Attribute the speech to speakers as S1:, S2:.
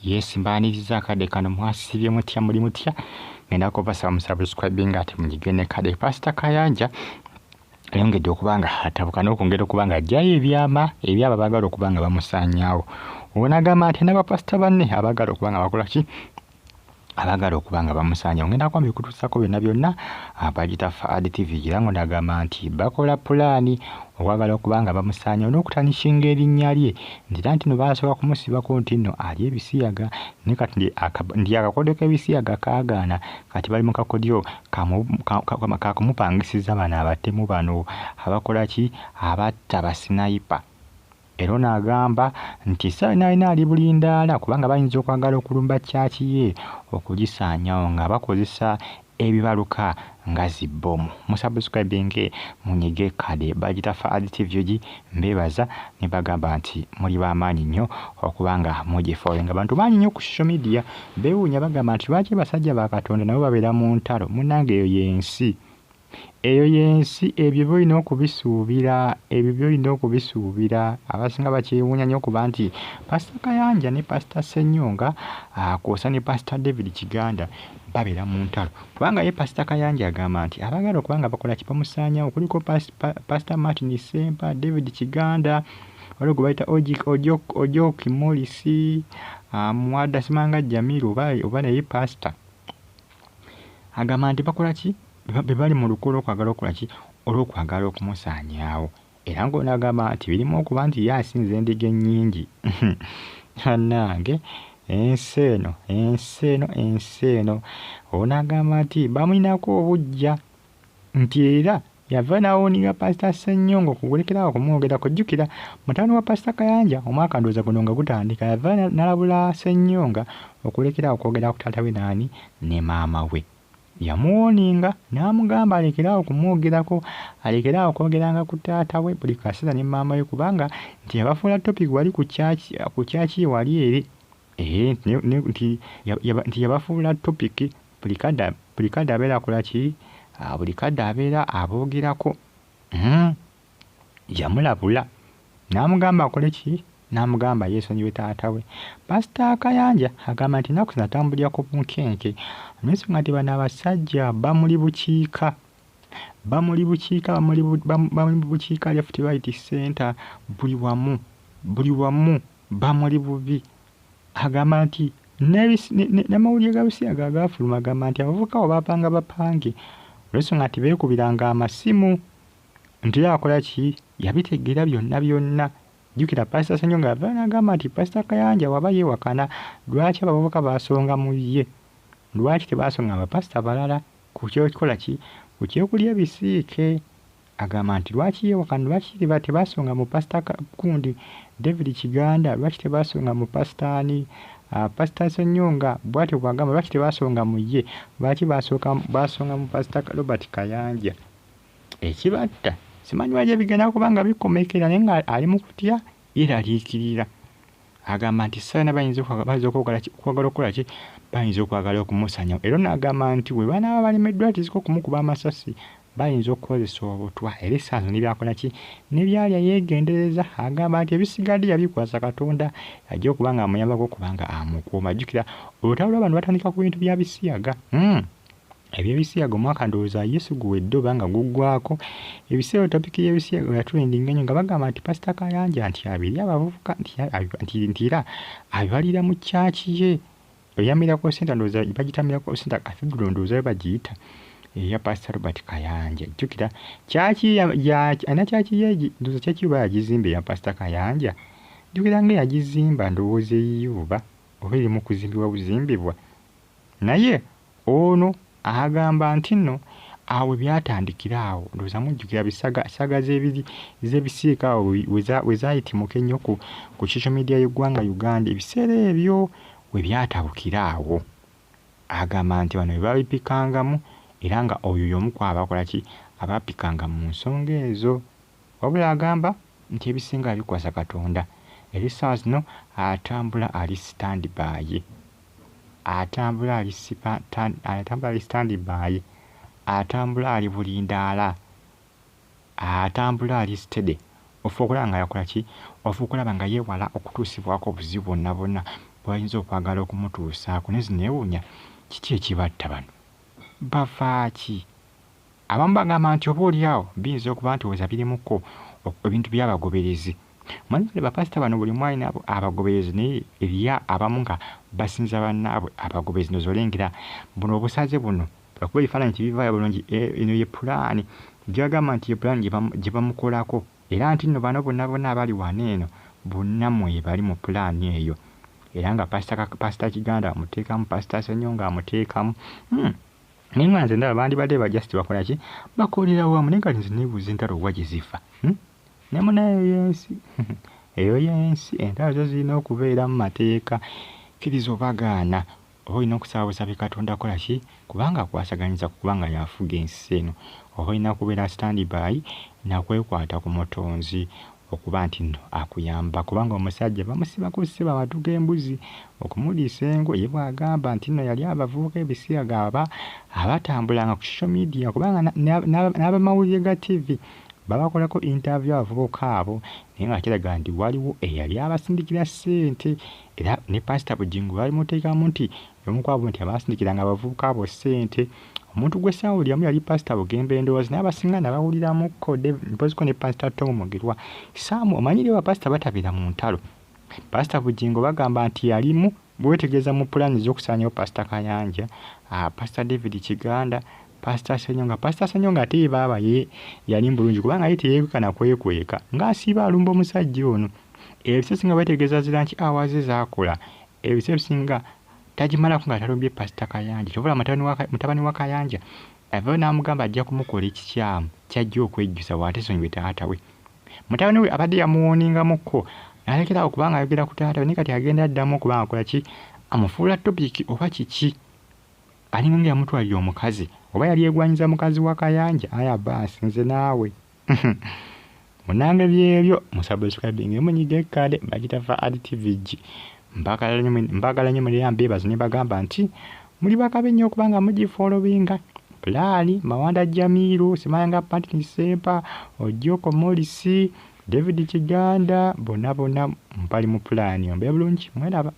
S1: Yes, mbaniriza akade kano mwasibye mutya muli mutya ngenda kubasaba musubscribing ate munyigene kade Pastor Kayanja ayongedde okubanga atabuka n'okwongera okubanga ajjayo ebyaba baagala okubanga bamusaanyaawo. Obonagamba nti n'abapasita banne abaagala okubanga bakola ki abagala okubanga bamusaanyaawo. Ngenda kwambi kutuusako byonna bagita Fad TV era ngo nagamba nti bakola pulaani okwagala okubanga bamusaanyaawo n'okutanishinga erinnya lye ndira nti no baasooka kumusibako nti nno ali ebisiyaga naye kati ndi akakodyo k'ebisiyaga kaagaana kati bali mu kakodyo kakumupangisiza bano abatemu bano abakola ki abatta basinayipa. Era n'agamba nti Saalina ali bulindaala kubanga bayinza okwagala okulumba kyaki ye okugisaanyaawo nga bakozesa ebibaluka nga zibbomu. Musubscribing munyige kade bagita Fad TV mbebaza ne bagamba nti muli b'amaanyi nnyo okubanga mugifollowinga. Abantu bangi nnyo ku social media beewuunya bagamba nti lwaki basajja ba Katonda nabo babeera mu ntalo. Munnange eyo yensi ebyo byolina okubisuubira abasinga bakyewuunya nnyo kuba nti Pastor Kayanja ne Pastor Ssenyonga kwosa ne Pastor David Kiganda babeera mu ntalo kubanga ye Pastor Kayanja agamba nti abagala okubanga bakola ki bamusaanyaawo kuliko Pastor Martin Sempa, David Kiganda waliwo gwe bayita Ojoki Morris, Mwada Simanga Jamiru oba naye Pastor agamba nti bakola ki be bali mu lukolo okwagala okukola ki olw'okwagala okumusaanyaawo. Era ng'onagamba nti birimu okuba nti ye asinza endiga ennyingi. Bannange ensi eno onagamba nti bamulinako obujja nti era yava n'awuuniga Pastor Ssenyonga okugulekeraawo okumwogerako. Jjukira mutabani wa Pastor Kayanja omwaka ndowooza guno nga gutandika yava n'alabula Ssenyonga okulekeraawo okwogera ku taata we naani ne maama we. Yamuwooninga n'amugamba alekeraawo kumwogerako, alekeraawo okwogeranga ku taata we buli kaseera ne maama we kubanga nti yabafuula topic wali ku kyaki wali eri nti yabafuula topic buli kadde abeera akola ki buli kadde abeera aboogerako. Yamulabula n'amugamba akole ki n'amugamba yeesonyiwe taata we. Pastor Kayanja agamba nti ennaku zino atambulira ku bunkenke n'ensonga nti bano abasajja bamuli bukiika left right center buli wamu bamuli bubi. Agamba nti n'amawulire ga Busiyaga agaafuluma agamba nti abavubuka abo bapanga bapange olw'ensonga nti beekubiranga amasimu nti yakola ki yabitegeera byonna. Jjukira Pastor Ssenyonga yava n'agamba nti Pastor Kayanja waba yeewakana lwaki abavubuka baasonga mu ye, lwaki tebaasonga abapasita balala ku kyokola ki ku kyokulya ebisiike. Agamba nti lwaki yeewakana, lwaki tebaasonga mu Pastor Kundi David Kiganda, lwaki tebaasonga mu Pastor Ssenyonga bw'atyo bw'agamba lwaki tebaasonga mu ye, lwaki baasonga mu Pastor Robert Kayanja. Ekibatta simanyi waje bigenda kubanga bikomekera naye nga ali mu kutya yeraliikirira. Agamba nti Saalina bayinza okwagala okukola ki bayinza okwagala okumusaanyaawo. Era n'agamba nti bwe banaaba balemeddwa tisiko okumukuba amasasi bayinza okukozesa obutwa. Era essaazo ne byakola ki ne byalya yeegendereza. Agamba nti ebisigadde yabikwasa Katonda ajja okuba nga amuyambako okubanga amukuuma. Jjukira olutalo lw'abantu batandika ku bintu bya Bisiyaga. Eby'ebisiyaga omwaka ndowooza Yesu guwedde oba nga guggwako ebiseera topiki y'ebisiyaga yatulendinga nnyo nga bagamba nti Pastor Kayanja nti abiri abavubuka nti era abibalira mu kyaki ye eya Miracle Center ndowooza bagita Miracle Center Cathedral ndowooza bagiyita eya Pastor Robert Kayanja. Jjukira kyaki alina kyaki ye ndowooza kyaki oba yagizimba eya Pastor Kayanja. Jjukira nga yagizimba ndowooza eyiyuuba oba eri mu kuzimbibwa naye ono agamba nti nno awo byatandikira awo ndowooza mujjukira saga z'ebisiika awo we zaayitimuka ennyo ku social media y'eggwanga Uganda. Ebiseera ebyo we byatabukira awo. Agamba nti bano bwe babipikangamu era nga oyo y'omu ku abakola ki abapikanga mu nsonga ezo. Wabula agamba nti ebisinga bikwasa Katonda. Eri ssaawa zino atambula ali stand by. Atambula ali standby, atambula ali bulindaala, atambula ali steady. Ofa okulaba nga yakola ki? Ofa okulaba nga yeewala okutuusibwako obuzibu bwonna bw'ayinza okwagala okumutuusaako ne zineewuunya kiki ekibatta bano bavaaki. Abamu bagamba nti obaolyawo biyinza okuba nti weza birimuko ebintu by'abagoberezi. Manyi bapasita bano buli mwayi nabo abagoberezi naye eriya abamu nga basinza bannaabwe abagoberezi nozolengera buno obusaze buno lwakuba ebifaananyi tibivaayo bulungi. Eno ye pulaani gyagamba nti ye pulaani gye bamukolako era nti nno bano bonna abali wano eno bonna mwebali mu pulaani eyo era nga pasita Kiganda amuteekamu, pasita Ssenyonga amuteekamu. Naye nga nze ndaba bandibadde bajasiti bakola ki bakolera wamu naye nga nze neebuuza entalo wa gye zifa ne munayo yensi eyo yensi entalo zo zirina okubeera mu mateeka kkiriza obagaana oba olina okusaba busabe Katonda kola ki kubanga akwasaganyiza kubanga yafuga ensi eno oba olina kubeera standby nakwekwata ku mutonzi okuba nti nno akuyamba kubanga omusajja bamusibako sseba amatu g'embuzi okumuliisa engo ye bw'agamba nti nno yali abavubuka ebisiyaga abatambulanga ku social media kubanga n'abamawulire ga TV babakolako interview abavubuka abo naye nga kiraga nti waliwo eyali abasindikira ssente era ne pasita Bugingo balimuteekamu nti omukwabo nti abasindikiranga abavubuka abo ssente. Omuntu gwe saawuliramu yali pasita Bugembe ndowooza naye abasinga nabawuliramukko mpoziko ne pasita Tom Mugerwa. Saamu omanyire bapasita batabira mu ntalo. Pasita Bugingo bagamba nti yalimu bwetegeeza mu pulaani ez'okusaanyawo pasita Kayanja, pasita David Kiganda, pasita Ssenyonga ate ye baaba ye yali mbulungi kubanga ye teyeekweka na kwekweka ng'asiiba alumba omusajja ono. Ebise singa bategeeza zira nki awaze zaakola ebise bisinga tagimalako nga talumbye pasita Kayanja. Kyovula mutabani wa Kayanja avaayo n'amugamba ajja kumukola ekikyamu kyajja okwejjusa bw'atesonyiwe taata we. Mutabani we abadde yamuwooningamukko n'alekerawo kubanga ayogera ku taata we naye kati agenda addamu okubanga akola ki amufuula topiki oba kiki alinga nga yamutwalira omukazi oba yali egwanyiza mukazi wa Kayanja. Aya baasi nze naawe munange byebyo musabuscribing munyiga ekkale bagitafa ADTVG. Mbagala nnyo mulira mbeebaza ne bagamba nti muli bakabe nnyo okubanga mugifollowinga. Pulaani, Mawanda Jamiru, Simayanga Patini Sempa, Ojoko Morisi, David Kiganda, bonna mpali mu pulaani ombe bulungi mweraba.